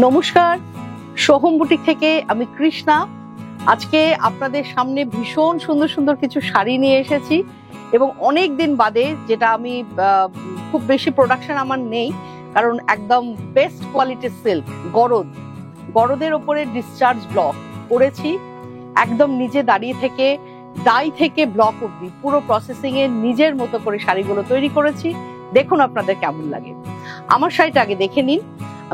নমস্কার, সোহম বুটিক থেকে আমি কৃষ্ণা। আজকে আপনাদের সামনে ভীষণ সুন্দর সুন্দর কিছু শাড়ি নিয়ে এসেছি এবং অনেক দিন বাদে, যেটা আমি খুব বেশি প্রোডাকশন আমার নেই, কারণ একদম বেস্ট কোয়ালিটির সিল্ক গরদের ওপরে ডিসচার্জ ব্লক করেছি। একদম নিজে দাঁড়িয়ে থেকে ডাই থেকে ব্লক অব্দি পুরো প্রসেসিং এ নিজের মতো করে শাড়িগুলো তৈরি করেছি। দেখুন আপনাদের কেমন লাগে। আমার শাড়িটা আগে দেখে নিন।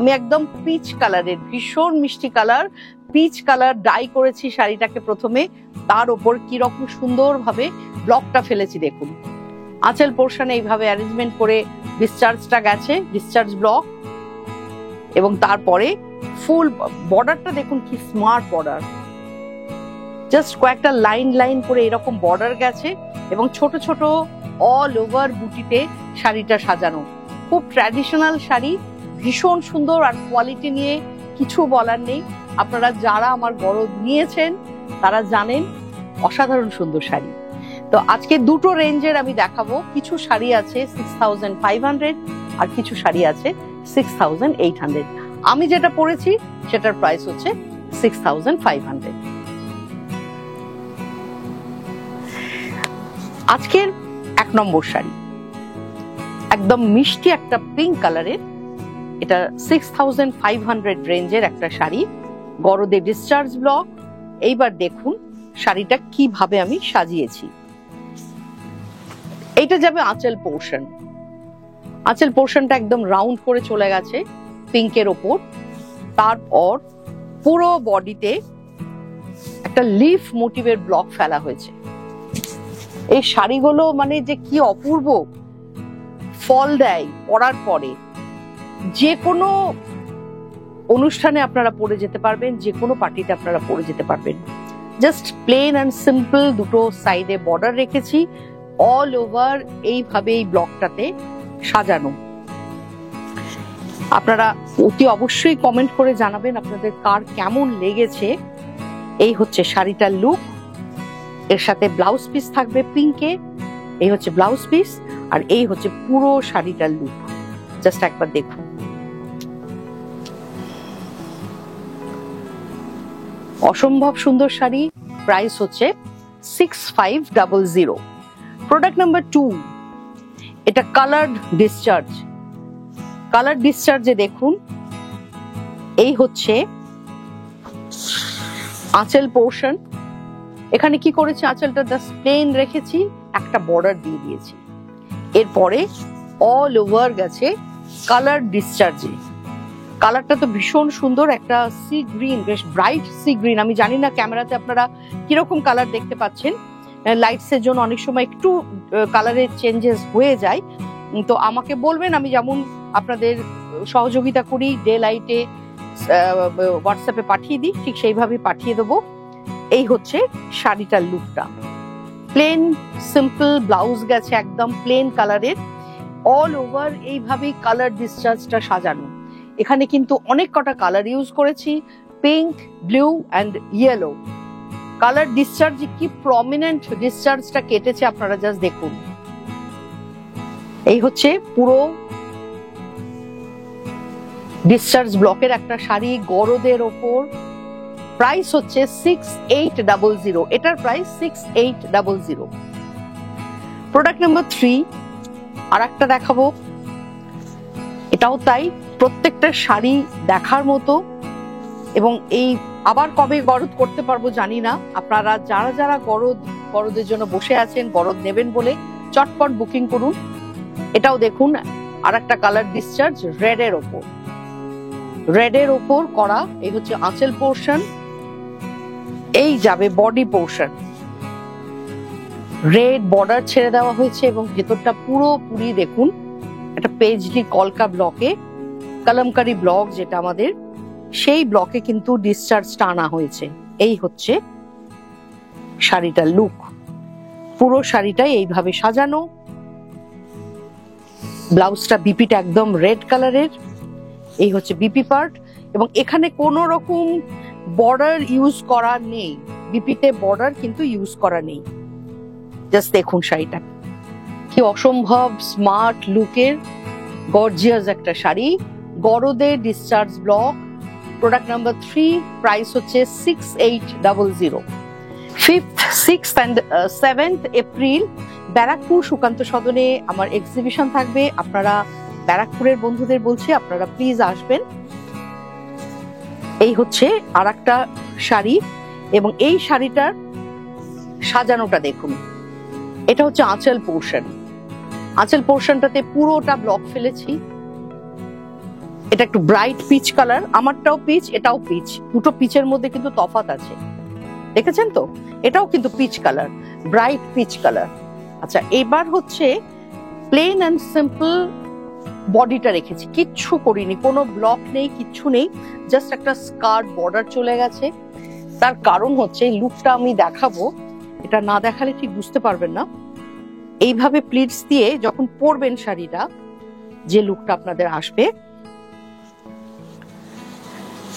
আমি একদম পিচ কালারের, ভীষণ মিষ্টি কালার, পিচ কালার ডাই করেছি শাড়িটাকে প্রথমে, তার উপর কি রকম সুন্দরভাবে ব্লকটা ফেলেছি দেখুন। আঁচল পোর্শনে এইভাবে অ্যারেঞ্জমেন্ট করে ডিসচার্জটা গেছে, ডিসচার্জ ব্লক, এবং তারপরে ফুল বর্ডারটা দেখুন কি স্মার্ট বর্ডার, জাস্ট কয়েকটা লাইন লাইন করে এরকম বর্ডার গেছে এবং ছোট ছোট অল ওভার বুটিতে শাড়িটা সাজানো। খুব ট্র্যাডিশনাল শাড়ি, ভীষণ সুন্দর, আর কোয়ালিটি নিয়ে কিছু বলার নেই। আপনারা যারা আমার গরদ নিয়েছেন তারা জানেন অসাধারণ সুন্দর শাড়ি। তো আজকে দুটো রেঞ্জের আমি দেখাবো। কিছু শাড়ি আছে 6500 আর কিছু শাড়ি আছে 6800। আমি যেটা পরেছি সেটার প্রাইস হচ্ছে 6500। আজকের 1 নম্বর শাড়ি একদম মিষ্টি একটা পিঙ্ক কালারের, এটা 6500 রেঞ্জের একটা শাড়ি, গরদে ডিসচার্জ ব্লক। এইবার দেখুন শাড়িটা কিভাবে আমি সাজিয়েছি। এইটা যাবে আঁচল পোর্শন। আঁচল পোর্শনটা একদম রাউন্ড করে চলে গেছে পিঙ্কের ওপর। তারপর পুরো বডিতে একটা লিফ মোটিভের ব্লক ফেলা হয়েছে। এই শাড়িগুলো মানে যে কি অপূর্ব ফল দেয় পরার পরে। যে কোনো অনুষ্ঠানে আপনারা পরে যেতে পারবেন, যে কোনো পার্টিতে আপনারা পরে যেতে পারবেন। জাস্ট প্লেন অ্যান্ড সিম্পল দুটো সাইডে বর্ডার রেখেছি, অল ওভার এইভাবে এই ব্লকটাতে সাজানো। আপনারা অতি অবশ্যই কমেন্ট করে জানাবেন আপনাদের কার কেমন লেগেছে। এই হচ্ছে শাড়িটার লুক। এর সাথে ব্লাউজ পিস থাকবে পিঙ্কে, এই হচ্ছে ব্লাউজ পিস, আর এই হচ্ছে পুরো শাড়িটার লুক। জাস্ট একবার দেখুন। অসম্ভব সুন্দর শাড়ি। প্রাইস হচ্ছে 6500। প্রোডাক্ট নাম্বার 2, এটা কালার্ড ডিসচার্জ। কালার ডিসচার্জে দেখুন এই হচ্ছে আঁচল পোর্শন। এখানে কি করেছি, আঁচলটা জাস্ট প্লেন রেখেছি, একটা বর্ডার দিয়ে দিয়েছি। এরপরে অল ওভার গেছে কালার ডিসচার্জে। কালারটা তো ভীষণ সুন্দর, একটা সি গ্রিন, বেশ ব্রাইট সি গ্রিন। আমি জানি না ক্যামেরাতে আপনারা কিরকম কালার দেখতে পাচ্ছেন, লাইটস এর জন্য অনেক সময় একটু কালারের চেঞ্জেস হয়ে যায়। তো আমাকে বলবেন, আমি যেমন আপনাদের সহযোগিতা করি, ডে লাইটে হোয়াটসঅ্যাপে পাঠিয়ে দিই, ঠিক সেইভাবে পাঠিয়ে দেবো। এই হচ্ছে শাড়িটার লুকটা। প্লেন সিম্পল ব্লাউজ গেছে একদম প্লেন কালারের, অল ওভার এইভাবেই কালার ডিসচার্জটা সাজানো। এখানে কিন্তু অনেক কটা কালার ইউজ করেছি, pink, blue and yellow. Colour discharge কি প্রমিনেন্ট ডিসচার্জটা কেটেছে আপনারা জাস্ট দেখুন। এই হচ্ছে পুরো ডিসচার্জ ব্লকের একটা শাড়ি গরদের ওপর। প্রাইস হচ্ছে 6800। এটার প্রাইস 6800। প্রোডাক্ট নাম্বার 3 আর একটা দেখাবো। এটাও তাই, প্রত্যেকটা শাড়ি দেখার মতো। এবং এই আবার কবে গরদ করতে পারবো জানি না। আপনারা যারা যারা গরদের জন্য বসে আছেন, গরদ নেবেন বলে, চটপট বুকিং করুন। এটাও দেখুন আর একটা কালার ডিসচার্জ রেডের ওপর করা। এই হচ্ছে আঁচল পোর্শন। এই যাবে বডি পোর্শন, রেড বর্ডার ছেড়ে দেওয়া হয়েছে এবং ভেতরটা পুরোপুরি দেখুন একটা পেজলি কলকা ব্লকে, কলমকারি ব্লক যেটা আমাদের, সেই ব্লকে কিন্তু ডিসচার্জটা আনা হয়েছে। এই হচ্ছে শাড়িটার লুক। পুরো শাড়িটাই এইভাবে সাজানো। ব্লাউজটা বিপিটা একদম রেড কালারের। এই হচ্ছে বিপি পার্ট, এবং এখানে কোনো রকম বর্ডার ইউজ করা নেই, বিপিতে বর্ডার কিন্তু ইউজ করা নেই। জাস্ট দেখুন শাড়িটা কি অসম্ভব স্মার্ট লুকের গর্জিয়াস একটা শাড়ি, গরদে discharge block, product number 3, price হচ্ছে 6800। 5th, 6th and 7th April Barrackpore Sukanta সদনে আমার এক্সিবিশন থাকবে। আপনারা ব্যারাকপুরের বন্ধুদের বলছি, আপনারা প্লিজ আসবেন। এই হচ্ছে আর একটা শাড়ি, এবং এই শাড়িটার সাজানোটা দেখুন। এটা হচ্ছে আঁচল পোর্শন। আঁচল পোর্শনটাতে পুরোটা ব্লক ফেলেছি। এটা একটু ব্রাইট পিচ কালার, আমারটাও পিচ, এটাও পিচ, দুটো পিচের মধ্যে কিন্তু তফাৎ আছে, দেখেছেন তো? এটাও কিন্তু peach colour, bright peach colour. আচ্ছা, এবার হচ্ছে প্লেন অ্যান্ড সিম্পল বডিটা রেখেছি, কিচ্ছু করিনি, কোনো ব্লক নেই, কিচ্ছু নেই, জাস্ট একটা স্কার্ট বর্ডার চলে গেছে। তার কারণ হচ্ছে এই লুকটা আমি দেখাবো, এটা না দেখালে ঠিক বুঝতে পারবেন না। এইভাবে প্লিটস দিয়ে যখন পরবেন শাড়িটা, যে লুকটা আপনাদের আসবে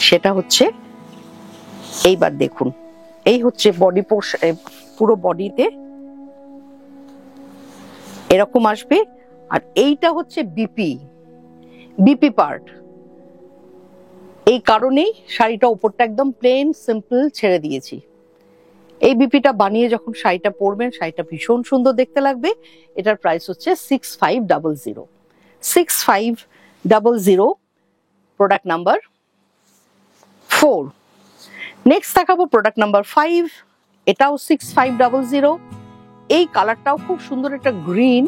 সেটা হচ্ছে, এইবার দেখুন, এই হচ্ছে বডি পোর্শন, পুরো বডিতে এরকম আসবে। আর এইটা হচ্ছে বিপি পার্ট। এই কারণেই শাড়িটা উপরটা একদম প্লেন সিম্পল ছেড়ে দিয়েছি। এই বিপিটা বানিয়ে যখন শাড়িটা পরবেন, শাড়িটা ভীষণ সুন্দর দেখতে লাগবে। এটার প্রাইস হচ্ছে 6500। 6500, প্রোডাক্ট নাম্বার 4। নেক্সট দেখাবো প্রোডাক্ট নাম্বার 5, এটাও 6500। এই কালারটাও খুব সুন্দর, একটা গ্রিন,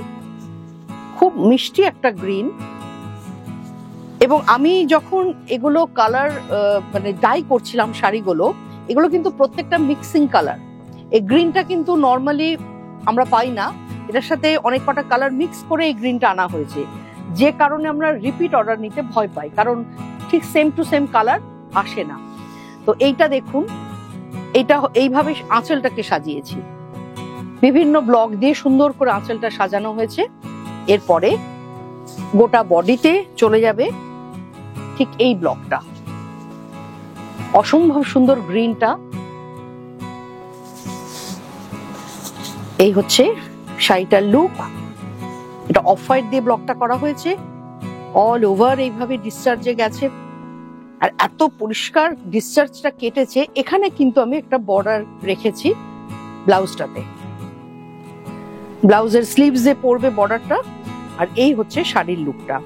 খুব মিষ্টি একটা গ্রিন। এবং আমি যখন এগুলো কালার মানে ডাই করছিলাম শাড়িগুলো, এগুলো কিন্তু প্রত্যেকটা মিক্সিং কালার। এই গ্রিনটা কিন্তু নর্মালি আমরা পাই না, এটার সাথে অনেক কটা কালার মিক্স করে এই গ্রিনটা আনা হয়েছে, যে কারণে আমরা রিপিট অর্ডার নিতে ভয় পাই, কারণ ঠিক সেম টু সেম কালার আসে না। তো এইটা দেখুন, এইটা এইভাবে আঁচলটাকে সাজিয়েছি, বিভিন্ন ব্লক দিয়ে সুন্দর করে আঁচলটা সাজানো হয়েছে। এরপরে গোটা বডিতে চলে যাবে ঠিক এই ব্লকটা, অসম্ভব সুন্দর গ্রিনটা। এই হচ্ছে শাড়িটার লুক। এটা অফ হোয়াইট দিয়ে ব্লকটা করা হয়েছে, অল ওভার এইভাবে ডিসচার্জে গেছে, আর এত পরিষ্কার ডিসচার্জটা কেটেছে। এখানে কিন্তু আমি একটা বর্ডার রেখেছি ব্লাউজটাতে, ব্লাউজের স্লিভস এ পড়বে বর্ডারটা। আর এই হচ্ছে শাড়ির লুকটা।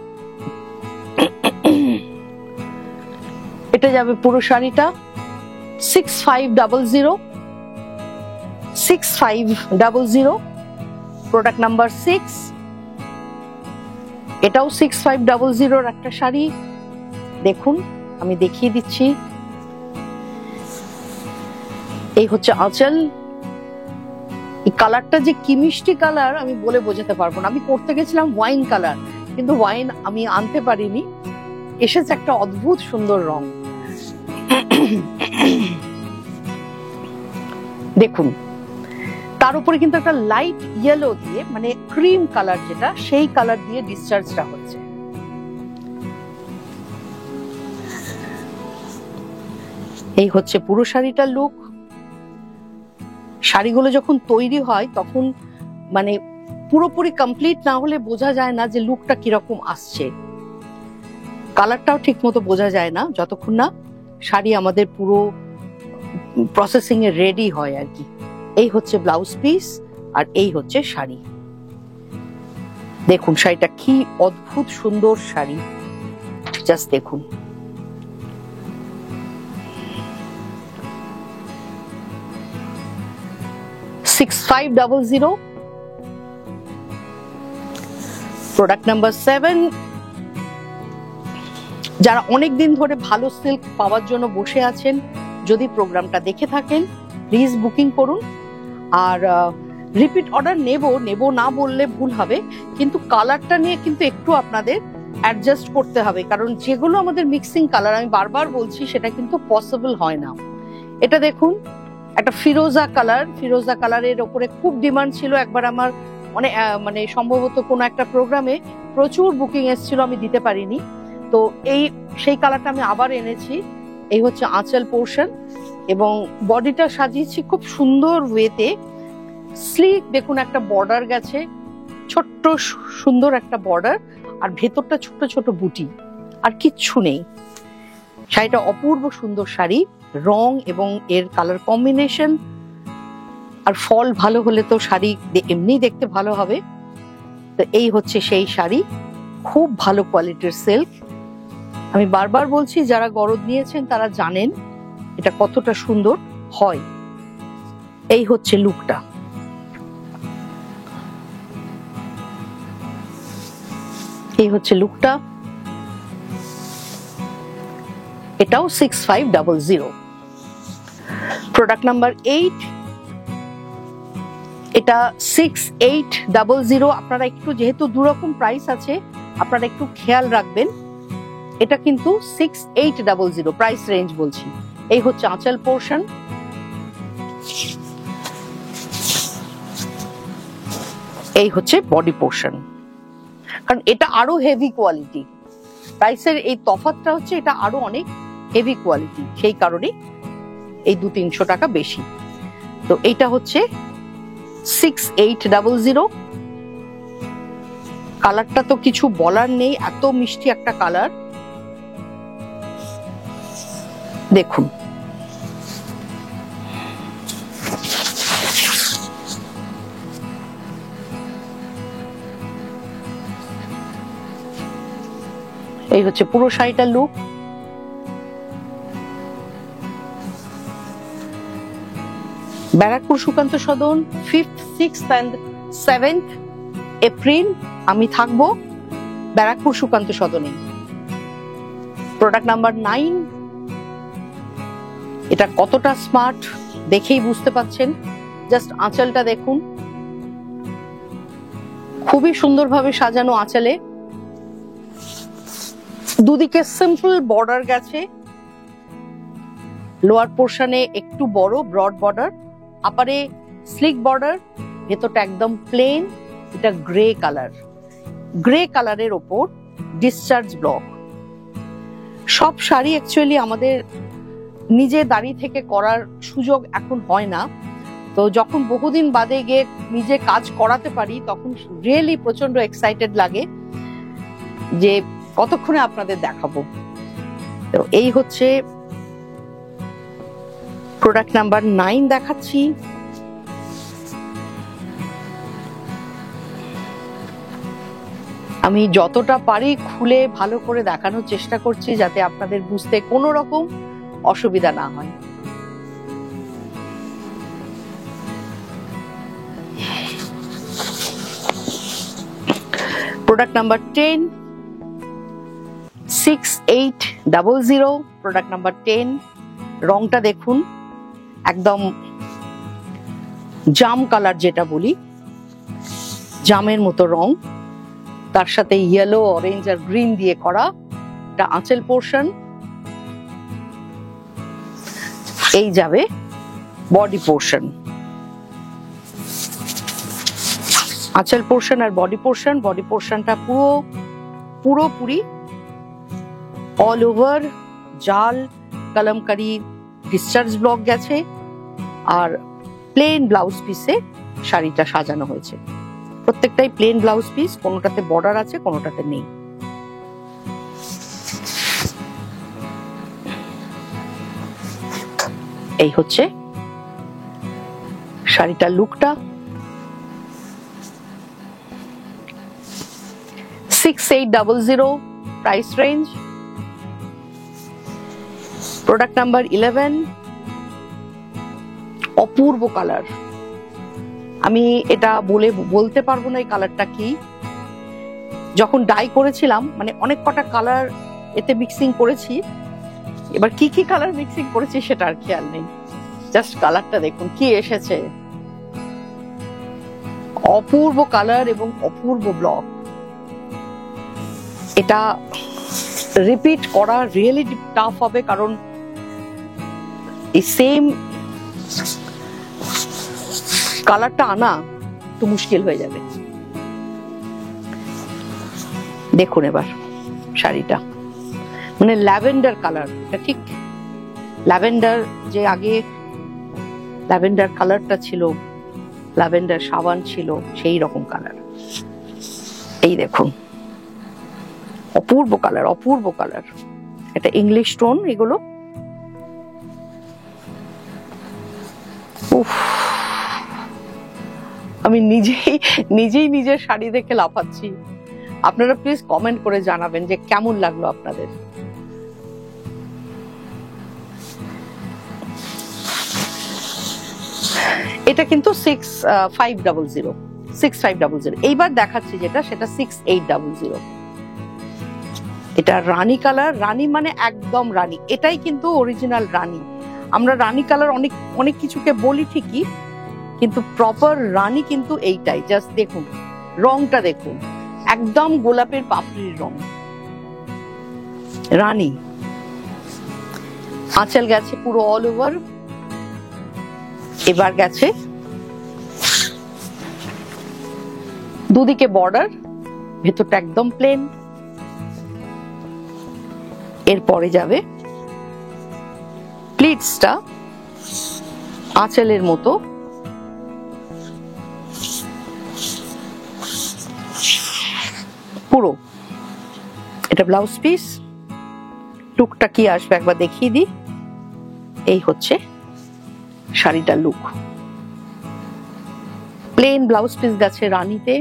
এটা যাবে পুরো শাড়িটা 6500। 6500, প্রোডাক্ট নাম্বার 6। এটাও 6500 একটা শাড়ি। দেখুন, আমি দেখিয়ে দিচ্ছি। এই হচ্ছে আঁচল। এই কালারটা যে কি মিষ্টি কালার আমি বলে বোঝাতে পারবো না। আমি করতে গেছিলাম ওয়াইন কালার, কিন্তু ওয়াইন আমি আনতে পারিনি, এসেছে একটা অদ্ভুত সুন্দর রং। দেখুন, তার উপরে কিন্তু একটা লাইট ইয়েলো দিয়ে, মানে ক্রিম কালার যেটা, সেই কালার দিয়ে ডিসচার্জটা হচ্ছে। এই হচ্ছে পুরো শাড়িটার লুক। শাড়িগুলো যখন তৈরি হয় তখন মানে পুরোপুরি কমপ্লিট না হলে বোঝা যায় না যে লুকটা কিরকম আসছে, কালারটাও ঠিক মতো বোঝা যায় না যতক্ষণ না শাড়ি আমাদের পুরো প্রসেসিং এ রেডি হয় আর কি। এই হচ্ছে ব্লাউজ পিস, আর এই হচ্ছে শাড়ি। দেখুন শাড়িটা কি অদ্ভুত সুন্দর শাড়ি, জাস্ট দেখুন। $6500, প্রোডাক্ট নাম্বার 7। যারা অনেক দিন ধরে ভালো সিল্ক পাওয়ার জন্য বসে আছেন, যদি প্রোগ্রামটা দেখে থাকেন প্লিজ বুকিং করুন। আর রিপিট অর্ডার নেব না বললে ভুল হবে, কিন্তু কালারটা নিয়ে কিন্তু একটু আপনাদের অ্যাডজাস্ট করতে হবে, কারণ যেগুলো আমাদের মিক্সিং কালার, আমি বারবার বলছি, সেটা কিন্তু পসিবল হয় না। এটা দেখুন, একটা ফিরোজা কালারের ওপরে খুব ডিমান্ড ছিল একবার আমার, মানে সম্ভবত কোনো একটা প্রোগ্রামে প্রচুর বুকিং এসেছিল, আমি দিতে পারিনি। তো সেই কালারটা আমি আবার এনেছি। এই হচ্ছে আঁচল পোর্শন, এবং বডিটা সাজিয়েছি খুব সুন্দর ওয়েতে। স্লিক দেখুন, একটা বর্ডার গেছে, ছোট্ট সুন্দর একটা বর্ডার, আর ভেতরটা ছোট ছোট বুটি, আর কিচ্ছু নেই। শাড়িটা অপূর্ব সুন্দর শাড়ি, রং এবং এর কালার কম্বিনেশন আর ফল ভালো হলে তো শাড়ি এমনি দেখতে ভালো হবে। তো এই হচ্ছে সেই শাড়ি, খুব ভালো কোয়ালিটির সিল্ক। আমি বারবার বলছি, যারা গরদ নিয়েছেন তারা জানেন এটা কতটা সুন্দর হয়। এই হচ্ছে লুকটা। এই হচ্ছে লুকটা। এটাও 6500। প্রোডাক্ট নাম্বার 8, এটা 6800। আপনারা একটু, যেহেতু দুরকম প্রাইস আছে, আপনারা একটু খেয়াল রাখবেন। এটা কিন্তু 6800 প্রাইস রেঞ্জ বলছি। এই হচ্ছে আঁচল পোর্শন। এই হচ্ছে বডি পোর্শন। কারণ এটা আরো হেভি কোয়ালিটি, প্রাইসের এই তফাৎটা হচ্ছে এটা আরো অনেক হেভি কোয়ালিটি, সেই কারণে এই 200-300 টাকা বেশি। তো এইটা হচ্ছে 6800। কালারটা তো কিছু বলার নেই, এত মিষ্টি একটা কালার। দেখুন, এই হচ্ছে পুরো শাড়িটার look. Barrackpore Sukanta Sadan 5th, 6th and 7th April আমি থাকবো ব্যারাকপুর সুকান্ত সদনে। প্রোডাক্ট নাম্বার 9, এটা কতটা স্মার্ট দেখেই বুঝতে পাচ্ছেন। জাস্ট আঁচলটা দেখুন, খুবই সুন্দরভাবে সাজানো আঁচলে। দুদিকে সিম্পল বর্ডার গেছে, লোয়ার পোর্শনে একটু বড় ব্রড বর্ডার, আপারে স্লিক বর্ডার, ভেতরটা একদম প্লেন। এটা গ্রে কালার, গ্রে কালারের ওপর ডিসচার্জ ব্লক। সব শাড়ি অ্যাকচুয়ালি আমাদের নিজে দাঁড়িয়ে থেকে করার সুযোগ এখন হয় না। তো যখন বহুদিন বাদে গিয়ে নিজে কাজ করাতে পারি, তখন রিয়েলি প্রচন্ড এক্সাইটেড লাগে যে কতক্ষণে আপনাদের দেখাবো। তো এই হচ্ছে প্রোডাক্ট নাম্বার 9 দেখাচ্ছি। আমি যতটা পারি খুলে ভালো করে দেখানোর চেষ্টা করছি, যাতে আপনাদের বুঝতে কোনো রকম অসুবিধা না হয়। Product number 10, 6800। Product number 10। রংটা দেখুন, একদম জাম কালার, যেটা বলি জামের মতো রং, তার সাথে ইয়েলো, অরেঞ্জ আর গ্রিন দিয়ে করা। এটা আঁচল পোর্শন। এই যাবে বডি পোর্শন। আঁচল পোর্শন আর বডি পোর্শন। বডি পোর্শনটা পুরোপুরি অল ওভার জাল কলমকারি ডিসচার্জ ব্লক গেছে, আর প্লেন ব্লাউজ পিসে শাড়িটা সাজানো হয়েছে। প্রত্যেকটাই প্লেন ব্লাউজ পিস, কোনোটাতে বর্ডার আছে, কোনোটাতে নেই। এই হচ্ছে শাড়িটার লুকটা। 6800 প্রাইস রেঞ্জ। প্রোডাক্ট নাম্বার 11, অপূর্ব কালার। আমি এটা বলতে পারবো না এই কালারটা কি। যখন ডাই করেছিলাম, মানে অনেক কটা কালার এতে মিক্সিং করেছি, এবার কি কি কালার মিক্সিং করেছি সেটা আর খেয়াল নেই। জাস্ট কালারটা দেখুন কি এসেছে, অপূর্ব কালার এবং অপূর্ব ব্লক। এটা রিপিট করা রিয়েলি টাফ হবে, কারণ এই সেম কালারটা আনা একটু মুশকিল হয়ে যাবে। দেখুন এবার শাড়িটা, মানে ল্যাভেন্ডার কালার। এটা ঠিক ল্যাভেন্ডার, যে আগে ল্যাভেন্ডার কালারটা ছিল, ল্যাভেন্ডার সাবান ছিল, সেই রকম কালার। এই দেখুন, অপূর্ব কালার, অপূর্ব কালার। এটা ইংলিশ টোন এগুলো। উফ, আমি নিজেই নিজের শাড়ি দেখে লাফাচ্ছি। আপনারা প্লিজ কমেন্ট করে জানাবেন যে কেমন লাগলো আপনাদের। এটা কিন্তু 6500। এইবার দেখাচ্ছি যেটা, সেটা 6800। এটা রানী কালার। রানী মানে একদম রানী, এটাই কিন্তু অরিজিনাল রানী। আমরা রানী কালার অনেক অনেক কিছুকে বলি ঠিকই, কিন্তু প্রপার রানী কিন্তু এইটাই। জাস্ট দেখুন রংটা, দেখুন একদম গোলাপের পাপড়ির রং, রানী। আঁচল গেছে পুরো অল ওভার। এবার গেছে দুদিকে বর্ডার, ভেতরটা একদম প্লেন। এরপরে যাবে প্লিটসটা আঁচলের মতো, পুরো। এটা ব্লাউজ পিস। লুকটা কি আসবে একবার দেখিয়ে দিই। এই হচ্ছে শাড়িটার লুক। প্লেন ব্লাউজ পিস গেছে রানীতে।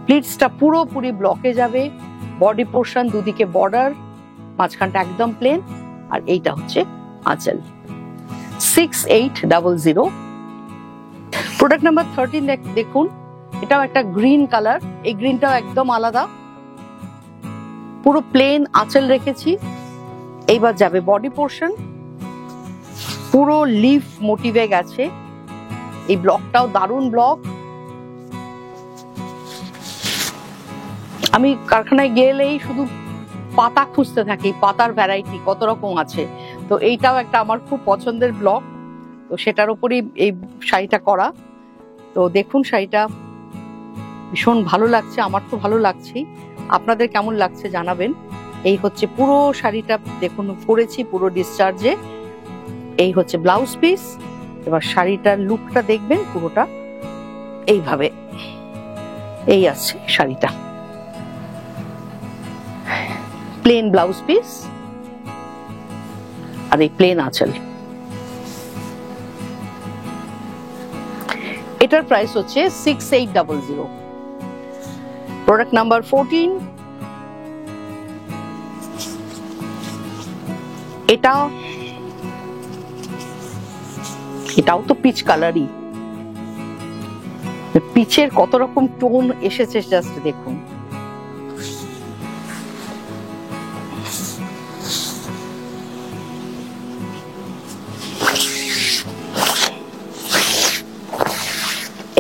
প্লিটসটা পুরোপুরি ব্লকে যাবে। বডি পোর্শন, দুদিকে বর্ডার, মাঝখানটা একদম প্লেন। আর এইটা হচ্ছে আঁচল। 6800। প্রোডাক্ট নাম্বার 13 দেখুন। এটাও একটা গ্রিন কালার। এই গ্রিনটাও একদম আলাদা। পুরো প্লেন আঁচল রেখেছি। এইবার যাবে বডি পোর্শন, পুরো লিফ মোটিভে গেছে। এই ব্লকটাও দারুণ ব্লক। আমি কারখানায় গেলেই শুধু পাতা খুঁজতে থাকি, পাতার ভ্যারাইটি কত রকম আছে। তো এইটাও একটা আমার খুব পছন্দের ব্লক, তো সেটার উপরই এই শাড়িটা করা। তো দেখুন শাড়িটা ভীষণ ভালো লাগছে, আমার তো ভালো লাগছে। আপনাদের কেমন লাগছে জানাবেন। এই হচ্ছে পুরো শাড়িটা, দেখুন পরেছি পুরো ডিসচার্জে। এই হচ্ছে ব্লাউজ পিস। এবার শাড়িটার লুকটা দেখবেন পুরোটা এইভাবে। এই আছে শাড়িটা, প্লেন ব্লাউজ পিস আর এই প্লেন আঁচল। এটার প্রাইস হচ্ছে 6800। Product number 14। এটাও তো পিচ কালারই। পিচের কত রকম টোন এসেছে জাস্ট দেখুন।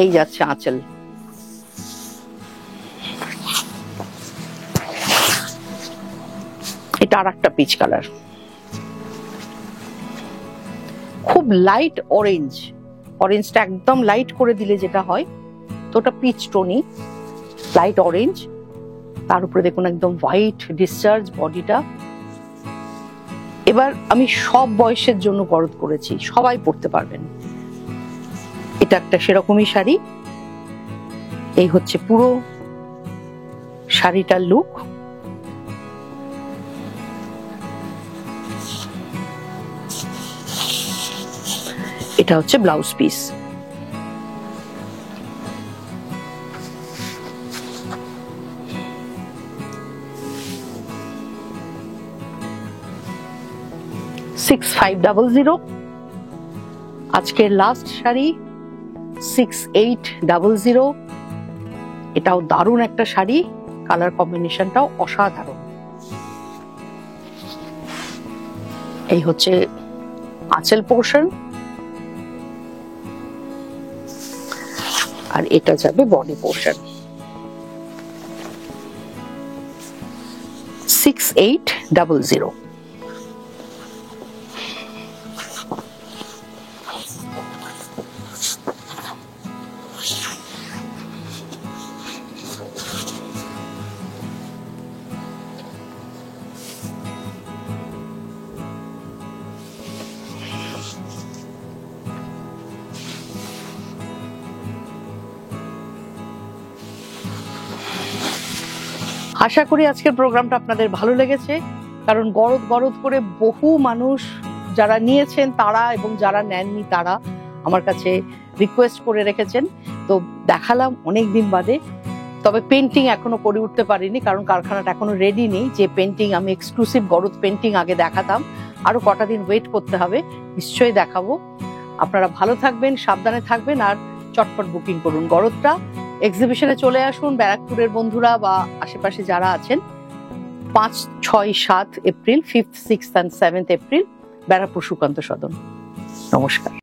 এই যাচ্ছে আঁচল। এটা আর একটা পিচ কালার, খুব লাইট অরেঞ্জ। অরেঞ্জটা একদম লাইট করে দিলে যেটা হয়, তো ওটা পিচ টোনি, লাইট অরেঞ্জ। তার উপরে দেখুন একদম হোয়াইট ডিসচার্জ বডিটা। এবার আমি সব বয়সের জন্য গরদ করেছি, সবাই পরতে পারবেন। এটা একটা সেরকমই শাড়ি। এই হচ্ছে পুরো শাড়িটার লুক। এটা হচ্ছে ব্লাউজ পিস। আজকের লাস্ট শাড়ি 6800। এটাও দারুণ একটা শাড়ি, কালার কম্বিনেশনটাও অসাধারণ। এই হচ্ছে আঁচল পোর্শন, আর এটা যাবে বডি পোর্শন। 6800। আশা করি আজকের প্রোগ্রামটা আপনাদের ভালো লেগেছে। কারণ গরদ গরদ করে বহু মানুষ যারা নিয়েছেন তারা এবং যারা নেননি তারা আমার কাছে রিকোয়েস্ট করে রেখেছেন, তো দেখালাম অনেক দিন বাদে। তবে পেন্টিং এখনো করে উঠতে পারিনি, কারণ কারখানাটা এখনো রেডি নেই। যে পেন্টিং আমি এক্সক্লুসিভ গরদ পেন্টিং আগে দেখাতাম, আরো কটা দিন ওয়েট করতে হবে, নিশ্চয়ই দেখাবো। আপনারা ভালো থাকবেন, সাবধানে থাকবেন, আর চটপট বুকিং করুন। গরদটা এক্সিবিশনে চলে আসুন ব্যারাকপুরের বন্ধুরা বা আশেপাশে যারা আছেন। 5, 6, 7 April, 5th, 6th and 7th April, Barrackpore Sukanta Sadan. নমস্কার।